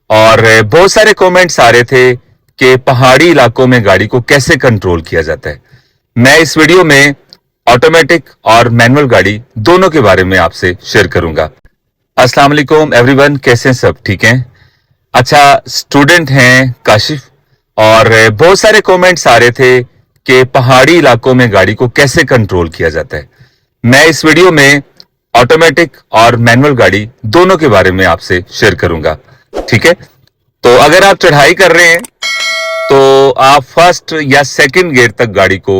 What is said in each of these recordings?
और बहुत सारे कमेंट्स आ रहे थे कि पहाड़ी इलाकों में गाड़ी को कैसे कंट्रोल किया जाता है। मैं इस वीडियो में ऑटोमेटिक और मैनुअल गाड़ी दोनों के बारे में आपसे शेयर करूंगा। अस्सलाम वालेकुम एवरीवन, कैसे हैं सब? ठीक हैं? अच्छा, स्टूडेंट हैं काशिफ, और बहुत सारे कमेंट्स आ रहे थे कि पहाड़ी इलाकों में गाड़ी को कैसे कंट्रोल किया जाता है। मैं इस वीडियो में ऑटोमेटिक और मैनुअल गाड़ी दोनों के बारे में आपसे शेयर करूंगा। ठीक है? तो अगर आप चढ़ाई कर रहे हैं तो आप फर्स्ट या सेकंड गियर तक गाड़ी को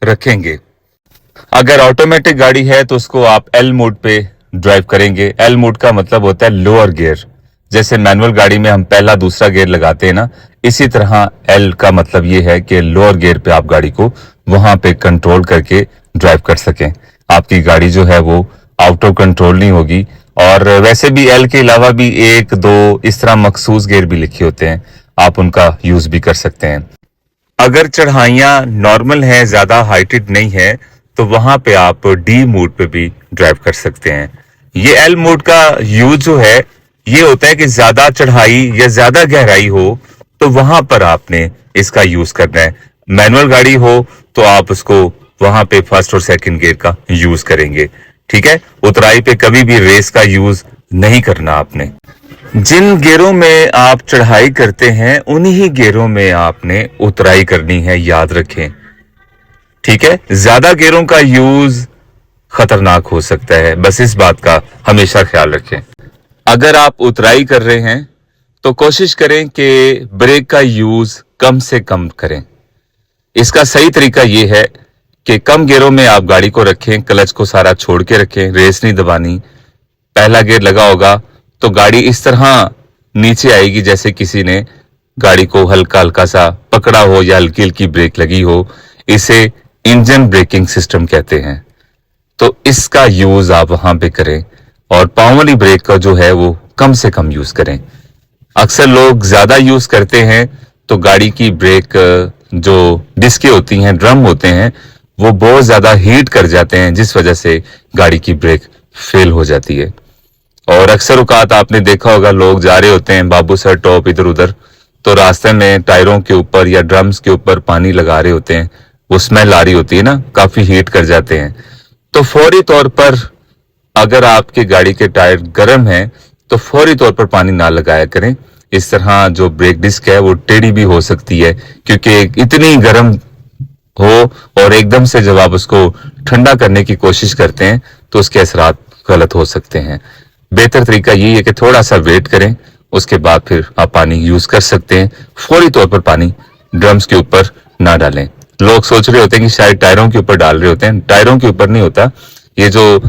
रखेंगे। अगर ऑटोमेटिक गाड़ी है तो उसको आप एल मोड पे ड्राइव करेंगे। एल मोड का मतलब होता है लोअर गियर। जैसे मैनुअल गाड़ी में हम पहला दूसरा गियर लगाते हैं ना, इसी तरह एल का मतलब ये है कि लोअर गियर पे आप गाड़ी को वहां पे कंट्रोल करके ड्राइव कर सकें। आपकी गाड़ी जो है वो आउट ऑफ कंट्रोल नहीं होगी। और वैसे भी एल के अलावा भी 1, 2 इस तरह मखसूस गियर भी लिखे होते हैं, आप उनका यूज भी कर सकते हैं। अगर चढ़ाइयाँ नॉर्मल हैं, ज्यादा हाइटेड नहीं है, तो वहां पे आप डी मोड पे भी ड्राइव कर सकते हैं। ये एल मोड का यूज जो है ये होता है कि ज्यादा चढ़ाई या ज्यादा गहराई हो तो वहां पर आपने इसका यूज करना है। मैनुअल गाड़ी हो तो आप उसको वहां पे फर्स्ट और सेकंड गियर का यूज करेंगे। ठीक है? उतराई पे कभी भी रेस का यूज नहीं करना आपने। जिन गियरों में आप चढ़ाई करते हैं उन्हीं गियरों में आपने उतराई करनी है, याद रखें। ठीक है? ज्यादा गियरों का यूज खतरनाक हो सकता है, बस इस बात का हमेशा ख्याल रखें। अगर आप उतराई कर रहे हैं तो कोशिश करें कि ब्रेक का यूज कम से कम करें। इसका सही तरीका यह है कि कम गियरों में आप गाड़ी को रखें, क्लच को सारा छोड़ के रखें, रेस नहीं दबानी। पहला गियर लगा होगा तो गाड़ी इस तरह नीचे आएगी जैसे किसी ने गाड़ी को हल्का हल्का सा पकड़ा हो या हल्की हल्की ब्रेक लगी हो। इसे इंजन ब्रेकिंग सिस्टम कहते हैं। तो इसका यूज आप वहां पे करें और पांव वाली ब्रेक का जो है वो कम से कम यूज करें। अक्सर लोग ज्यादा यूज करते हैं तो गाड़ी की ब्रेक जो डिस्कें होती हैं, ड्रम होते हैं, वो बहुत ज्यादा हीट कर जाते हैं, जिस वजह से गाड़ी की ब्रेक फेल हो जाती है। और अक्सर औकात आपने देखा होगा, लोग जा रहे होते हैं बाबू सर टॉप इधर उधर, तो रास्ते में टायरों के ऊपर या ड्रम्स के ऊपर पानी लगा रहे होते हैं, वो स्मेल आ रही होती है ना, काफी हीट कर जाते हैं। तो फौरी तौर पर अगर आपके गाड़ी के टायर गर्म हैं तो फौरी तौर पर पानी ना लगाया करें। इस तरह जो ब्रेक डिस्क है वो टेढ़ी भी हो सकती है, क्योंकि इतनी गर्म हो और एकदम से जब आप उसको ठंडा करने की कोशिश करते हैं तो उसके असरात गलत हो सकते हैं। बेहतर तरीका यही है कि थोड़ा सा वेट करें, उसके बाद फिर आप पानी यूज कर सकते हैं। फौरी तौर पर पानी ड्रम्स के ऊपर ना डालें। लोग सोच रहे होते हैं कि शायद टायरों के ऊपर डाल रहे होते हैं, टायरों के ऊपर नहीं होता। ये जो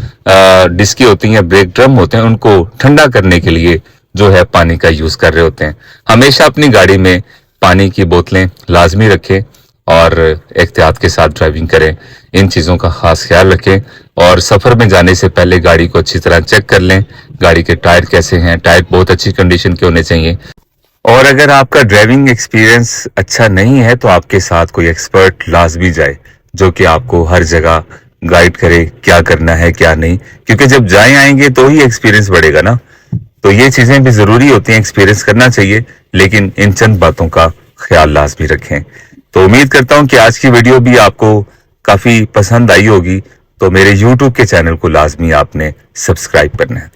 डिस्की होती हैं, ब्रेक ड्रम होते हैं, उनको ठंडा करने के लिए जो है पानी का यूज कर रहे होते हैं। हमेशा अपनी गाड़ी में पानी की बोतलें लाजमी रखें और एहतियात के साथ ड्राइविंग करें। इन चीजों का खास ख्याल रखें और सफर में जाने से पहले गाड़ी को अच्छी तरह चेक कर लें, गाड़ी के टायर कैसे हैं, टायर बहुत अच्छी कंडीशन के होने चाहिए। और अगर आपका ड्राइविंग एक्सपीरियंस अच्छा नहीं है तो आपके साथ कोई एक्सपर्ट लाजमी जाए, जो कि आपको हर जगह गाइड करे क्या करना है क्या नहीं, क्योंकि जब जाए आएंगे तो ही एक्सपीरियंस बढ़ेगा ना। तो ये चीजें भी जरूरी होती हैं, एक्सपीरियंस करना चाहिए, लेकिन इन चंद बातों का ख्याल लाजमी रखें। तो उम्मीद करता हूं कि आज की वीडियो भी आपको काफी पसंद आई होगी। तो मेरे YouTube के चैनल को लाजमी आपने सब्सक्राइब करना है।